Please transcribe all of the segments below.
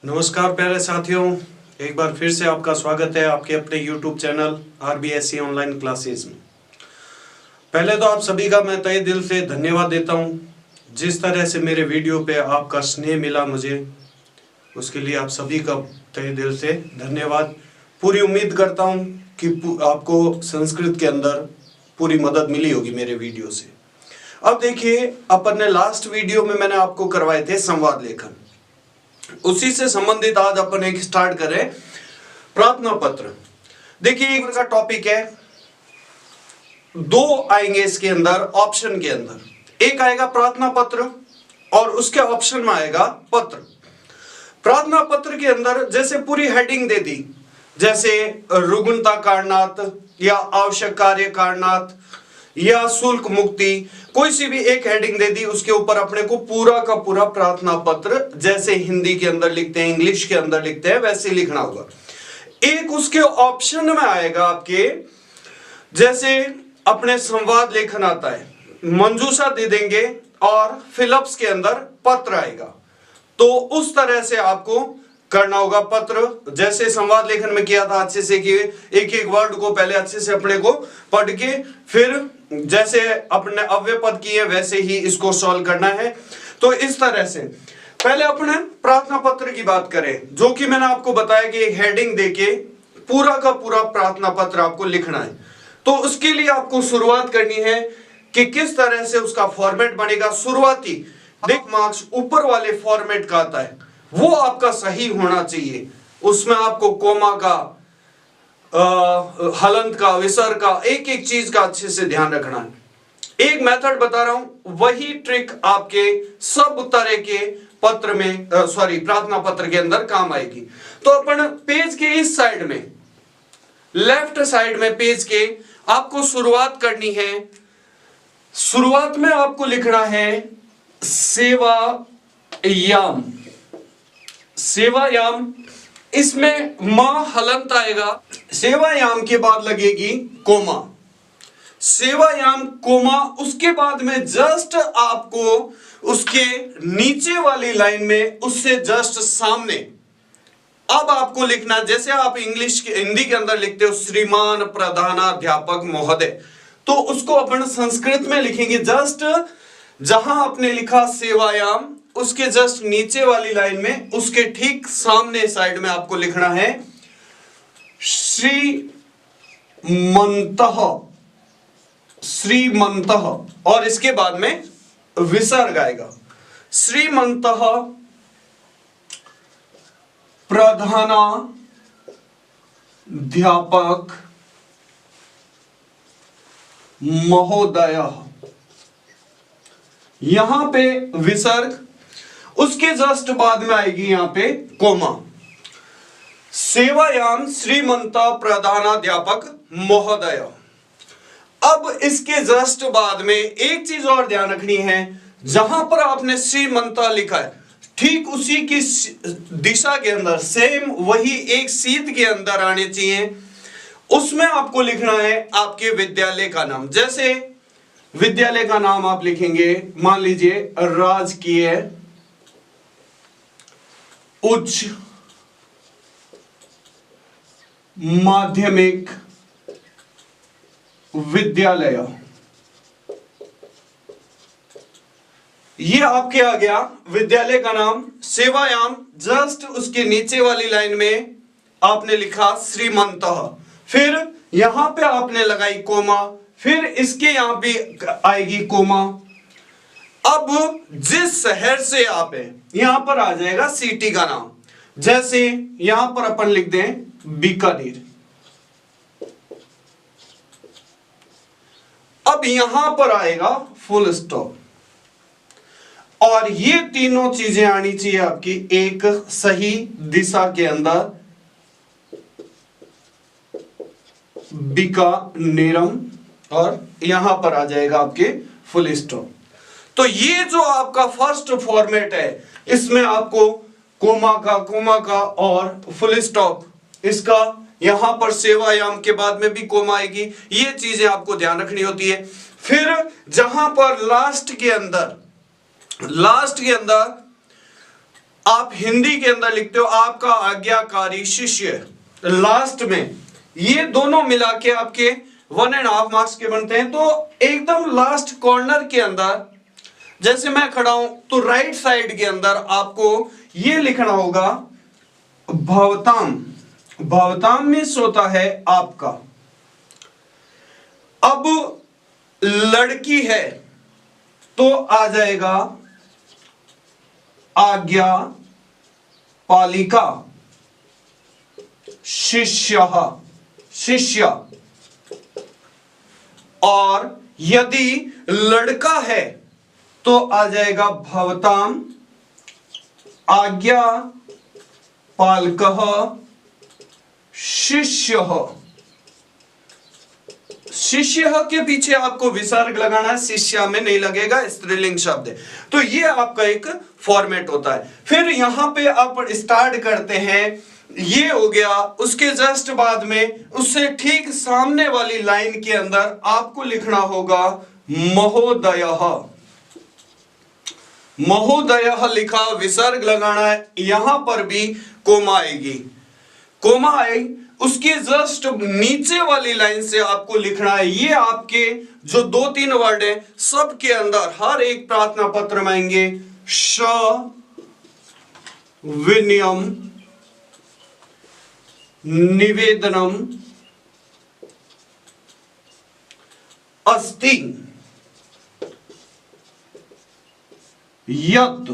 नमस्कार प्यारे साथियों, एक बार फिर से आपका स्वागत है आपके अपने YouTube channel RBSC online classes में। पहले तो आप सभी का मैं तहे दिल से धन्यवाद देता हूं। जिस तरह से मेरे वीडियो पे आपका स्नेह मिला मुझे, उसके लिए आप सभी का तहे दिल से धन्यवाद। पूरी उम्मीद करता हूं कि आपको संस्कृत के अंदर पूरी मदद मिली होगी मेरे वीडियो से। अब देखिए, अपन ने लास्ट वीडियो में मैंने आपको करवाए थे संवाद लेखन। उसी से संबंधित आज अपन एक स्टार्ट करें प्रार्थना पत्र। देखिए, एक का टॉपिक है, दो आएंगे इसके अंदर ऑप्शन के अंदर। एक आएगा प्रार्थना पत्र और उसके ऑप्शन में आएगा पत्र। प्रार्थना पत्र के अंदर जैसे पूरी हेडिंग दे दी, जैसे रुग्णता कारणार्थ या आवश्यक कार्य कारणार्थ या शुल्क मुक्ति, कोई सी भी एक हेडिंग दे दी, उसके ऊपर अपने को पूरा का पूरा प्रार्थना पत्र जैसे हिंदी के अंदर लिखते हैं, इंग्लिश के अंदर लिखते हैं, वैसे लिखना होगा। एक उसके ऑप्शन में आएगा आपके, जैसे अपने संवाद लेखन आता है, मंजूषा दे देंगे और फिलअप्स के अंदर पत्र आएगा। तो उस तरह से आपको करना होगा पत्र। जैसे संवाद लेखन में किया था अच्छे से कि एक एक वर्ड को पहले अच्छे से अपने को पढ़ के फिर जैसे अपने अव्यय पद किए वैसे ही इसको सॉल्व करना है। तो इस तरह से पहले अपने प्रार्थना पत्र की बात करें, जो कि मैंने आपको बताया कि एक हेडिंग देके पूरा का पूरा प्रार्थना पत्र आपको लिखना है। तो उसके लिए आपको शुरुआत करनी है कि किस तरह से उसका फॉर्मेट बनेगा। शुरुआती मार्क्स ऊपर वाले फॉर्मेट का आता है, वो आपका सही होना चाहिए। उसमें आपको कोमा का, हलंत का, विसर्ग का, एक एक चीज का अच्छे से ध्यान रखना है। एक मेथड बता रहा हूं, वही ट्रिक आपके सब तरह के पत्र में प्रार्थना पत्र के अंदर काम आएगी। तो अपन पेज के इस साइड में, लेफ्ट साइड में पेज के आपको शुरुआत करनी है। शुरुआत में आपको लिखना है सेवायाम। सेवायाम, इसमें मां हलंत आएगा, सेवायाम के बाद लगेगी कोमा, सेवायाम कोमा, उसके बाद में जस्ट आपको उसके नीचे वाली लाइन में उससे जस्ट सामने अब आपको लिखना, जैसे आप इंग्लिश के हिंदी के अंदर लिखते हो श्रीमान प्रधानाध्यापक महोदय, तो उसको अपन संस्कृत में लिखेंगे। जस्ट जहां आपने लिखा सेवायाम, उसके जस्ट नीचे वाली लाइन में उसके ठीक सामने साइड में आपको लिखना है श्रीमंतः, श्रीमंतः, और इसके बाद में विसर्ग आएगा। श्रीमंतः प्रधानाध्यापक महोदय, यहां पे विसर्ग, उसके जस्ट बाद में आएगी यहां पे कोमा। सेवायाम श्रीमंता प्रधानाध्यापक महोदय। अब इसके जस्ट बाद में एक चीज और ध्यान रखनी है, जहां पर आपने श्रीमंता लिखा है ठीक उसी की दिशा के अंदर, सेम वही एक सीध के अंदर आने चाहिए। उसमें आपको लिखना है आपके विद्यालय का नाम। जैसे विद्यालय का नाम आप लिखेंगे, मान लीजिए राजकीय उच्च माध्यमिक विद्यालय, ये आपके आ गया विद्यालय का नाम। सेवायाम, जस्ट उसके नीचे वाली लाइन में आपने लिखा श्रीमंतः, फिर यहां पे आपने लगाई कोमा, फिर इसके यहां पे आएगी कोमा। अब जिस शहर से आप है, यहां पर आ जाएगा सिटी का नाम। जैसे यहां पर अपन लिख दें बीकानेर। अब यहां पर आएगा फुल स्टॉप, और ये तीनों चीजें आनी चाहिए आपकी एक सही दिशा के अंदर। बीकानेरम, और यहां पर आ जाएगा आपके फुल स्टॉप। तो ये जो आपका फर्स्ट फॉर्मेट है, इसमें आपको कोमा का और फुल स्टॉप, इसका यहां पर सेवायाम के बाद में भी कोमा आएगी। ये चीजें आपको ध्यान रखनी होती है। फिर जहां पर लास्ट के अंदर आप हिंदी के अंदर लिखते हो आपका आज्ञाकारी शिष्य, लास्ट में ये दोनों मिला के आपके 1.5 मार्क्स के बनते हैं। तो एकदम लास्ट कॉर्नर के अंदर जैसे मैं खड़ा हूं तो राइट साइड के अंदर आपको ये लिखना होगा भवताम। भवताम में होता है आपका। अब लड़की है तो आ जाएगा आज्ञा पालिका, शिष्य शिष्य। और यदि लड़का है तो आ जाएगा भवताम आज्ञा पालकः शिष्य। शिष्य के पीछे आपको विसर्ग लगाना है, शिष्य में नहीं लगेगा, स्त्रीलिंग शब्द है। तो ये आपका एक फॉर्मेट होता है। फिर यहां पे आप स्टार्ट करते हैं, ये हो गया। उसके जस्ट बाद में उससे ठीक सामने वाली लाइन के अंदर आपको लिखना होगा महोदयः। महोदयः लिखा, विसर्ग लगाना है, यहां पर भी कोमा आएगी। कोमा आई, उसके जस्ट नीचे वाली लाइन से आपको लिखना है। ये आपके जो 2-3 वर्ड है सबके अंदर हर एक प्रार्थना पत्र में आएंगे श विनयम निवेदनम अस्ति यत्।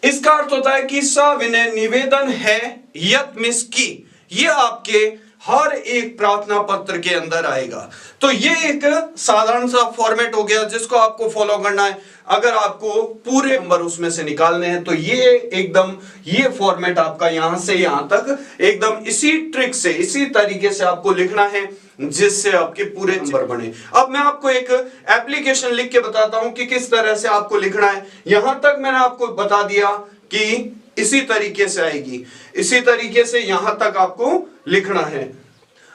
इसका अर्थ होता है कि सविनय निवेदन है, यत् मींस की। ये आपके हर एक प्रार्थना पत्र के अंदर आएगा। तो ये एक साधारण सा फॉर्मेट हो गया जिसको आपको फॉलो करना है। अगर आपको पूरे नंबर उसमें से निकालने हैं तो ये एकदम ये फॉर्मेट आपका यहां से यहां तक एकदम इसी ट्रिक से, इसी तरीके से आपको लिखना है जिससे आपके पूरे नंबर बने। अब मैं आपको एक एप्लीकेशन लिख के बताता हूं कि किस तरह से आपको लिखना है। यहां तक मैंने आपको बता दिया कि इसी तरीके से आएगी, इसी तरीके से यहां तक आपको लिखना है।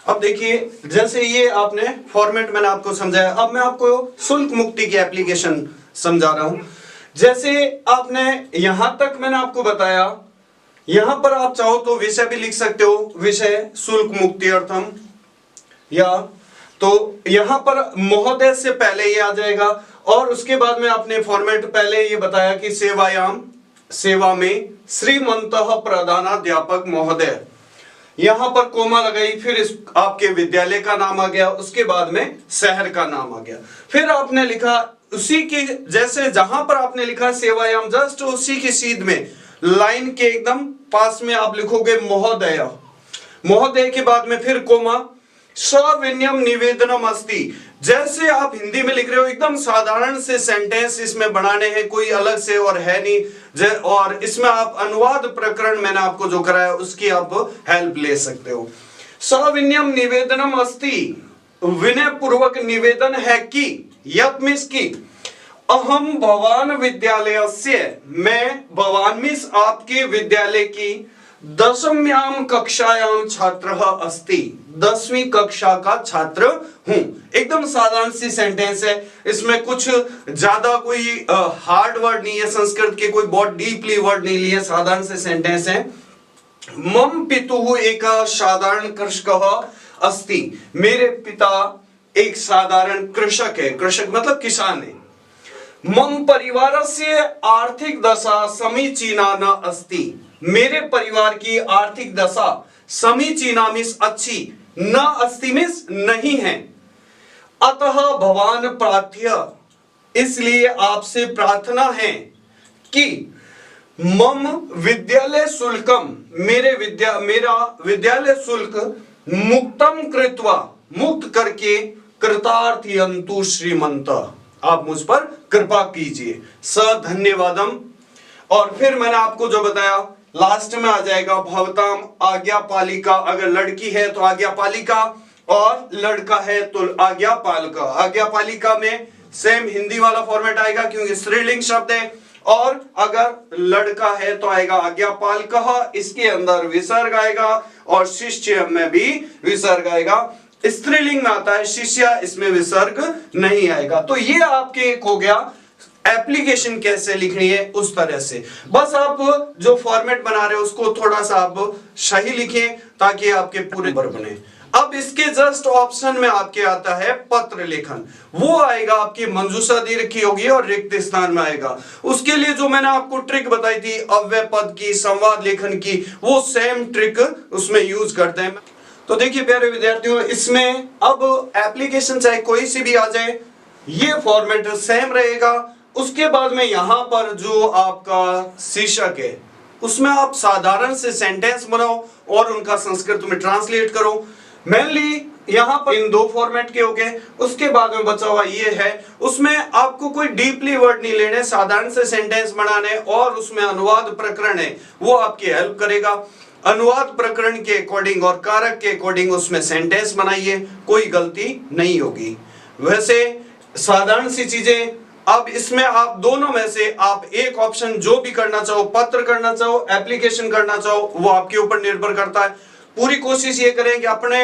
अब देखिए, जैसे ये आपने फॉर्मेट मैंने आपको समझाया, अब मैं आपको शुल्क मुक्ति की एप्लीकेशन समझा रहा हूं। जैसे आपने यहां तक मैंने आपको बताया, यहां पर आप चाहो तो विषय भी लिख सकते हो, विषय शुल्क मुक्ति अर्थम, या तो यहां पर महोदय से पहले ये आ जाएगा। और उसके बाद में आपने फॉर्मेट पहले ये बताया कि सेवायाम, सेवा में श्रीमंतः प्रधानाध्यापक महोदय, यहां पर कोमा लगाई, फिर इस आपके विद्यालय का नाम आ गया, उसके बाद में शहर का नाम आ गया। फिर आपने लिखा उसी की, जैसे जहां पर आपने लिखा सेवायाम, जस्ट उसी की सीध में लाइन के एकदम पास में आप लिखोगे महोदय। महोदय के बाद में फिर कोमा, सविनयम निवेदनम अस्ति। जैसे आप हिंदी में लिख रहे हो एकदम साधारण से सेंटेंस इसमें बनाने हैं, कोई अलग से और है नहीं। और इसमें आप अनुवाद प्रकरण मैंने आपको जो कराया उसकी आप हेल्प ले सकते हो। सविनयम निवेदनम अस्ति, विनय पूर्वक निवेदन है कि, यत् मींस की, अहम भवान विद्यालयस्य, मैं भवान मींस आपके विद्यालय की 10वीं कक्षायाम छात्रः अस्ति, 10वीं कक्षा का छात्र हूं। एकदम साधारण सी सेंटेंस है, इसमें कुछ ज्यादा कोई हार्ड वर्ड नहीं है, संस्कृत के कोई बहुत डीपली वर्ड नहीं लिए, साधारण से सेंटेंस है। मम पितुः एक साधारण कृषकः अस्ति, मेरे पिता एक साधारण कृषक है, कृषक मतलब किसान है। मम परिवारस्य आर्थिक दशा समीचीना न अस्ति, मेरे परिवार की आर्थिक दशा समीचीना मींस अच्छी, न अस्ति मींस नहीं है। अतः भवान प्रार्थ्य, इसलिए आपसे प्रार्थना है कि मम विद्यालय शुल्कम, मेरा विद्यालय शुल्क मुक्तम कृत्वा, मुक्त करके, कृतार्थयन्तु श्रीमंत, आप मुझ पर कृपा कीजिए, धन्यवादम। और फिर मैंने आपको जो बताया लास्ट में आ जाएगा भवताम आज्ञा पालिका, अगर लड़की है तो आज्ञा पालिका और लड़का है तो आज्ञा पालिका। आज्ञा पालिका में सेम हिंदी वाला फॉर्मेट आएगा क्योंकि स्त्रीलिंग शब्द है, और अगर लड़का है तो आएगा आज्ञा पालकः, इसके अंदर विसर्ग आएगा, और शिष्य में भी विसर्ग आएगा। स्त्रीलिंग में आता है शिष्य, इसमें विसर्ग नहीं आएगा। तो ये आपके एक हो गया एप्लीकेशन कैसे लिखनी है उस तरह से। बस आप जो फॉर्मेट बना रहे हो उसको थोड़ा सा आप सही लिखें ताकि आपके पूरे नंबर बने। अब इसके जस्ट ऑप्शन में आपके आता है पत्र लेखन, वो आएगा आपकी मंजूषा दी रखी होगी और रिक्त स्थान में आएगा। उसके लिए जो मैंने आपको ट्रिक बताई थी अव्यय पद की, संवाद लेखन की, वो सेम ट्रिक उसमें यूज करते हैं। तो देखिए प्यारे विद्यार्थियों, इसमें अब एप्लीकेशन चाहे कोई सी भी आ जाए, ये फॉर्मेट सेम रहेगा। उसके बाद में यहां पर जो आपका शीर्षक है उसमें आप साधारण से सेंटेंस बनाओ और उनका संस्कृत में ट्रांसलेट करो। मेनली यहां पर इन दो फॉर्मेट के हो गए। उसके बाद में बचा हुआ ये है, उसमें आपको कोई डीपली वर्ड नहीं लेने, साधारण से सेंटेंस बनाने और उसमें अनुवाद प्रकरण है वो आपकी हेल्प करेगा। अनुवाद प्रकरण के अकॉर्डिंग और कारक के अकॉर्डिंग उसमें सेंटेंस बनाइए, कोई गलती नहीं होगी। वैसे साधारण सी चीजें, अब इसमें आप दोनों में से आप एक ऑप्शन जो भी करना चाहो, पत्र करना चाहो, एप्लीकेशन करना चाहो, वो आपके ऊपर निर्भर करता है। पूरी कोशिश ये करें कि अपने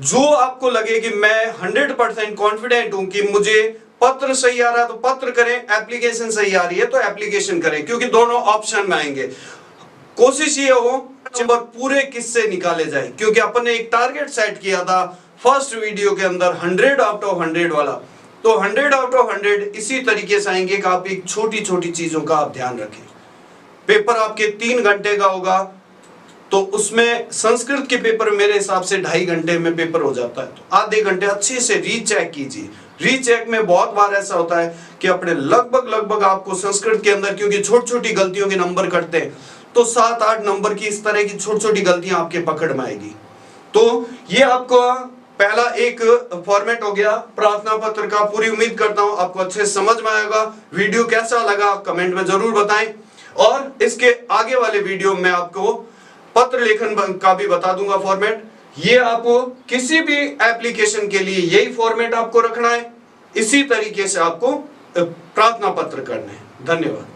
जो आपको लगे कि मैं 100% कॉन्फिडेंट हूं कि मुझे पत्र सही आ रहा है तो पत्र करें, एप्लीकेशन सही आ रही है तो एप्लीकेशन करें, क्योंकि दोनों ऑप्शन में आएंगे। कोशिश ये हो नंबर पूरे किससे निकाले जाए, क्योंकि अपन ने एक टारगेट सेट किया था फर्स्ट वीडियो के अंदर 100 आउट ऑफ 100 वाला। तो 100 आउट ऑफ 100 इसी तरीके से आएंगे कि आप एक छोटी छोटी चीजों का आप ध्यान रखें। पेपर आपके 3 घंटे का होगा, तो उसमें संस्कृत के पेपर मेरे हिसाब से 2.5 घंटे में पेपर हो जाता है। तो आधे घंटे अच्छे से रीचेक कीजिए। रीचेक में बहुत बार ऐसा होता है कि अपने लगभग आपको संस्कृत के अंदर, क्योंकि छोटी छोटी गलतियों के नंबर कटते हैं, तो 7-8 नंबर की इस तरह की छोटी छोटी गलतियां आपके पकड़ में आएगी। तो ये आपको पहला एक फॉर्मेट हो गया प्रार्थना पत्र का। पूरी उम्मीद करता हूं आपको अच्छे समझ में आएगा। वीडियो कैसा लगा कमेंट में जरूर बताएं, और इसके आगे वाले वीडियो में आपको पत्र लेखन का भी बता दूंगा फॉर्मेट। ये आपको किसी भी एप्लीकेशन के लिए यही फॉर्मेट आपको रखना है, इसी तरीके से आपको प्रार्थना पत्र करने हैं। धन्यवाद।